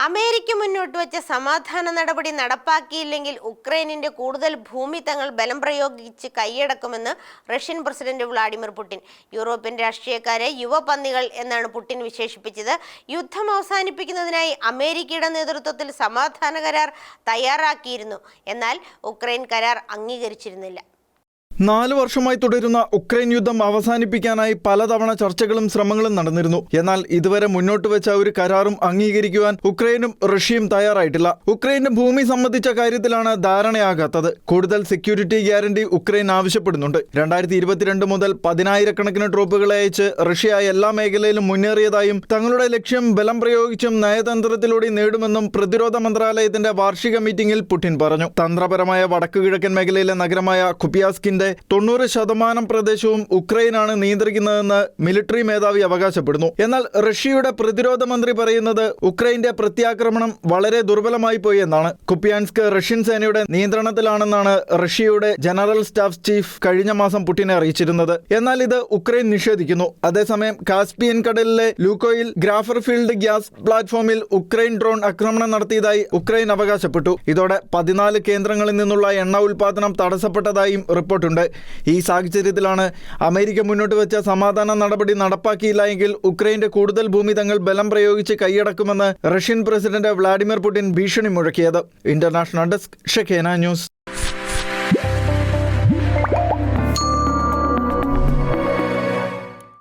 America മുന്നോട്ട് വെച്ച സമാധാന നടപടി നടപ്പാക്കിയില്ലെങ്കിൽ ഉക്രൈനിന്റെ കൂടുതൽ ഭൂമി തങ്ങൾ ബലം പ്രയോഗിച്ച് കൈയടക്കുമെന്ന് Russian president Vladimir Putin. European രാഷ്ട്രീയക്കാരെ യുവപന്നികൾ എന്നാണ് പുടിൻ വിശേഷിപ്പിച്ചത്. യുദ്ധം അവസാനിപ്പിക്കുന്നതിനായി അമേരിക്കയുടെ നേതൃത്വത്തിൽ സമാധാന കരാർ തയ്യാറാക്കിയിരുന്നു. എന്നാൽ ഉക്രൈൻ കരാർ അംഗീകരിച്ചിരുന്നില്ല. 4 വർഷമായി തുടരുന്ന ഉക്രൈൻ യുദ്ധം അവസാനിപ്പിക്കാനായി പലതവണ ചർച്ചകളും ശ്രമങ്ങളും നടന്നിരുന്നു. എന്നാൽ ഇതുവരെ മുന്നോട്ട് വെച്ച ഒരു കരാറും അംഗീകരിക്കുവാൻ ഉക്രൈനും റഷ്യയും തയ്യാറായിട്ടില്ല. ഉക്രൈന്റെ ഭൂമി സംബന്ധിച്ച കാര്യത്തിലാണ് ധാരണയാകാത്തത്. കൂടുതൽ സെക്യൂരിറ്റി ഗ്യാരണ്ടി ഉക്രൈൻ ആവശ്യപ്പെടുന്നുണ്ട്. 2022 മുതൽ 10,000-കണക്കിന് ട്രൂപ്പുകളെ അയച്ച് റഷ്യ എല്ലാ മേഖലയിലും മുന്നേറിയതായും തങ്ങളുടെ ലക്ഷ്യം ബലം പ്രയോഗിച്ചും നയതന്ത്രത്തിലൂടെ നേടുമെന്നും പ്രതിരോധ മന്ത്രാലയത്തിന്റെ വാർഷിക മീറ്റിംഗിൽ പുടിൻ പറഞ്ഞു. തന്ത്രപരമായ വടക്കുകിഴക്കൻ മേഖലയിലെ നഗരമായ കുപിയാസ്കിന്റെ 90% പ്രദേശവും ഉക്രൈനാണ് നിയന്ത്രിക്കുന്നതെന്ന് മിലിറ്ററി മേധാവി അവകാശപ്പെടുന്നു. എന്നാൽ റഷ്യയുടെ പ്രതിരോധ മന്ത്രി പറയുന്നത് ഉക്രൈന്റെ പ്രത്യാക്രമണം വളരെ ദുർബലമായി പോയി എന്നാണ്. കുപ്പിയാൻസ്ക് റഷ്യൻ സേനയുടെ നിയന്ത്രണത്തിലാണെന്നാണ് റഷ്യയുടെ ജനറൽ സ്റ്റാഫ് ചീഫ് കഴിഞ്ഞ മാസം പുടിനെ അറിയിച്ചിരുന്നത്. എന്നാൽ ഇത് ഉക്രൈൻ നിഷേധിക്കുന്നു. അതേസമയം കാസ്പിയൻ കടലിലെ ലൂക്കോയിൽ ഗ്രാഫർ ഫീൽഡ് ഗ്യാസ് പ്ലാറ്റ്ഫോമിൽ ഉക്രൈൻ ഡ്രോൺ ആക്രമണം നടത്തിയതായി ഉക്രൈൻ അവകാശപ്പെട്ടു. ഇതോടെ 14 കേന്ദ്രങ്ങളിൽ നിന്നുള്ള എണ്ണ ഉൽപാദനം തടസ്സപ്പെട്ടതായും റിപ്പോർട്ടുണ്ട്. ഈ സാഹചര്യത്തിലാണ് അമേരിക്ക മുന്നോട്ട് വെച്ച സമാധാന നടപടി നടപ്പാക്കിയില്ല എങ്കിൽ ഉക്രൈന്റെ കൂടുതൽ ഭൂമി തങ്ങൾ ബലം പ്രയോഗിച്ച് കൈയടക്കുമെന്ന് റഷ്യൻ പ്രസിഡന്റ് വ്ളാഡിമിർ പുടിൻ ഭീഷണി മുഴക്കിയത്. International desk, ഷെഖേന news.